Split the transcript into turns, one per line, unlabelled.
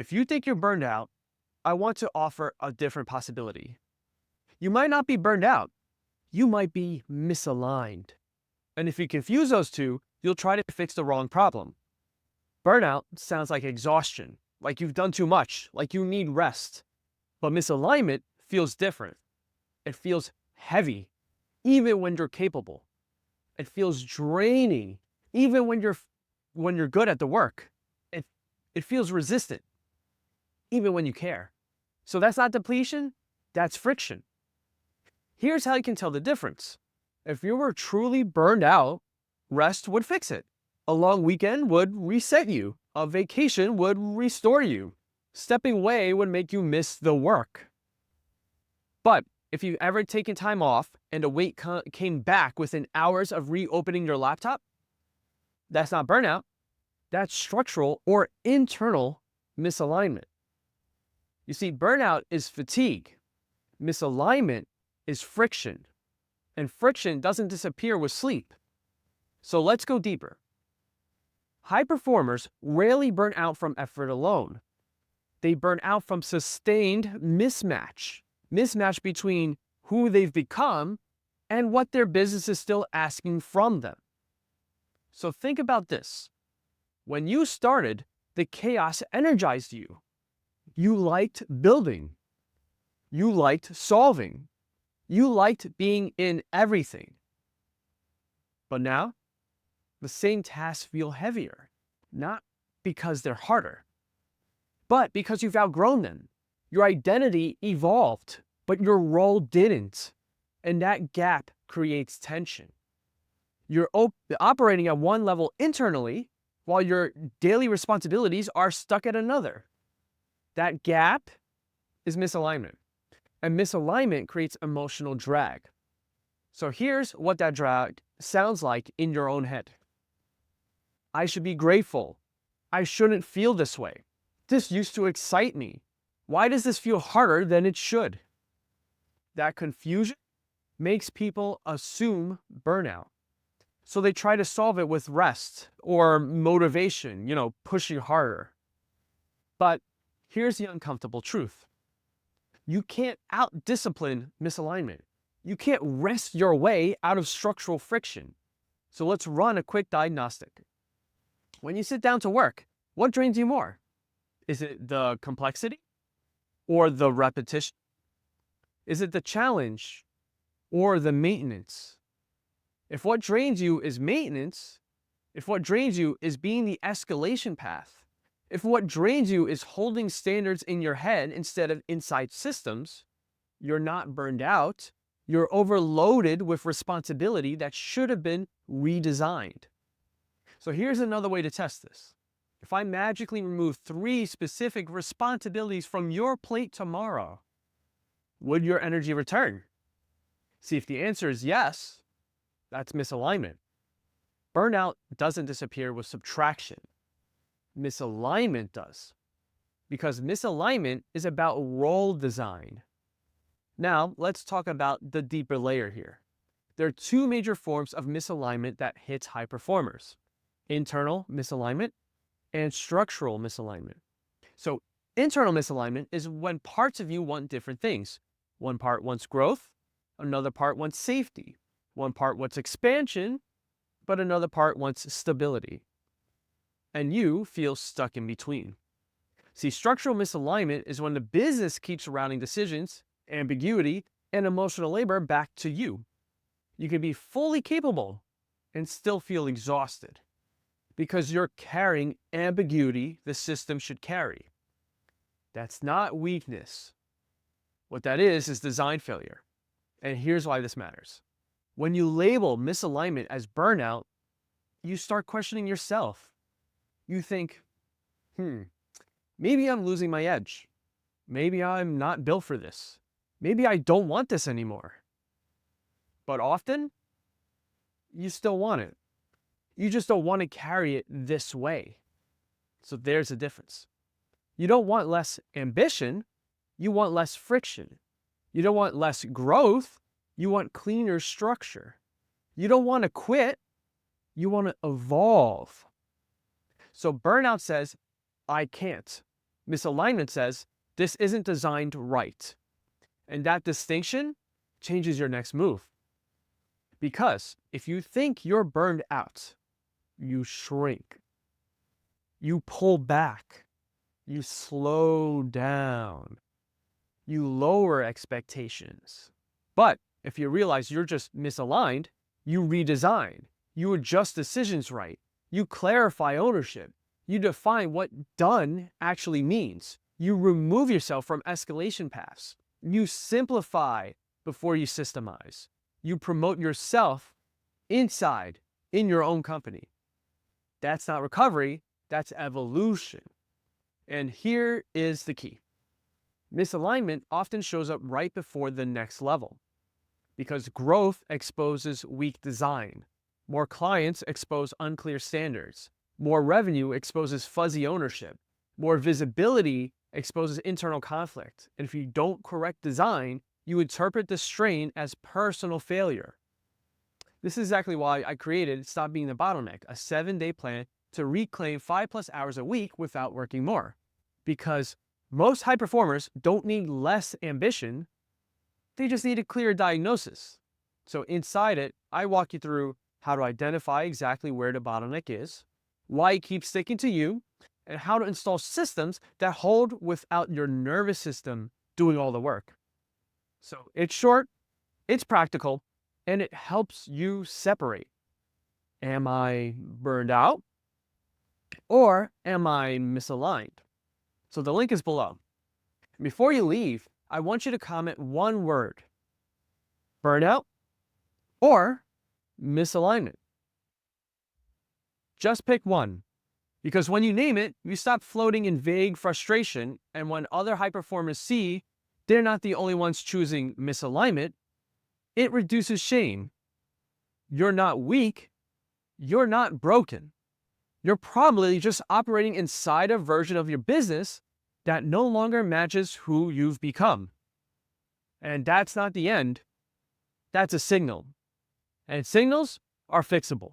If you think you're burned out, I want to offer a different possibility. You might not be burned out, you might be misaligned. And if you confuse those two, you'll try to fix the wrong problem. Burnout sounds like exhaustion, like you've done too much, like you need rest. But misalignment feels different. It feels heavy, even when you're capable. It feels draining, even when you're good at the work. It, it feels resistant, even when you care. So that's not depletion, that's friction. Here's how you can tell the difference. If you were truly burned out, rest would fix it. A long weekend would reset you. A vacation would restore you. Stepping away would make you miss the work. But if you've ever taken time off and the weight came back within hours of reopening your laptop, that's not burnout. That's structural or internal misalignment. You see, burnout is fatigue. Misalignment is friction. And friction doesn't disappear with sleep. So let's go deeper. High performers rarely burn out from effort alone. They burn out from sustained mismatch. Mismatch between who they've become and what their business is still asking from them. So think about this. When you started, the chaos energized you. You liked building. You liked solving. You liked being in everything. But now, the same tasks feel heavier, not because they're harder, but because you've outgrown them. Your identity evolved, but your role didn't. And that gap creates tension. You're operating at one level internally, while your daily responsibilities are stuck at another. That gap is misalignment. And misalignment creates emotional drag. So here's what that drag sounds like in your own head. I should be grateful. I shouldn't feel this way. This used to excite me. Why does this feel harder than it should? That confusion makes people assume burnout. So they try to solve it with rest or motivation, pushing harder. But here's the uncomfortable truth. You can't out-discipline misalignment. You can't wrest your way out of structural friction. So let's run a quick diagnostic. When you sit down to work, what drains you more? Is it the complexity or the repetition? Is it the challenge or the maintenance? If what drains you is maintenance, if what drains you is being the escalation path, if what drains you is holding standards in your head instead of inside systems, you're not burned out, you're overloaded with responsibility that should have been redesigned. So here's another way to test this. If I magically remove 3 specific responsibilities from your plate tomorrow, would your energy return? See, if the answer is yes, that's misalignment. Burnout doesn't disappear with subtraction. Misalignment does. Because misalignment is about role design. Now, let's talk about the deeper layer here. There are 2 major forms of misalignment that hit high performers: internal misalignment and structural misalignment. So, internal misalignment is when parts of you want different things. One part wants growth, another part wants safety. One part wants expansion, but another part wants stability. And you feel stuck in between. See, structural misalignment is when the business keeps routing decisions, ambiguity, and emotional labor back to you. You can be fully capable and still feel exhausted because you're carrying ambiguity the system should carry. That's not weakness. What that is design failure. And here's why this matters. When you label misalignment as burnout, you start questioning yourself. You think, maybe I'm losing my edge. Maybe I'm not built for this. Maybe I don't want this anymore. But often, you still want it. You just don't want to carry it this way. So there's a difference. You don't want less ambition. You want less friction. You don't want less growth. You want cleaner structure. You don't want to quit. You want to evolve. So burnout says, I can't. Misalignment says this isn't designed right. And that distinction changes your next move. Because if you think you're burned out, you shrink, you pull back, you slow down, you lower expectations. But if you realize you're just misaligned, you redesign, you adjust decisions right, you clarify ownership, you define what done actually means, you remove yourself from escalation paths, you simplify before you systemize, you promote yourself inside in your own company. That's not recovery, that's evolution. And here is the key. Misalignment often shows up right before the next level because growth exposes weak design. More clients expose unclear standards. More revenue exposes fuzzy ownership. More visibility exposes internal conflict. And if you don't correct design, you interpret the strain as personal failure. This is exactly why I created Stop Being the Bottleneck, a 7-day plan to reclaim 5+ hours a week without working more. Because most high performers don't need less ambition, they just need a clear diagnosis. So inside it, I walk you through how to identify exactly where the bottleneck is, why it keeps sticking to you, and how to install systems that hold without your nervous system doing all the work. So it's short, it's practical, and it helps you separate. Am I burned out? Or am I misaligned? So the link is below. Before you leave, I want you to comment one word: burnout or misalignment. Just pick one. Because when you name it, you stop floating in vague frustration, and when other high performers see they're not the only ones choosing misalignment, it reduces shame. You're not weak. You're not broken. You're probably just operating inside a version of your business that no longer matches who you've become. And that's not the end. That's a signal. And signals are fixable.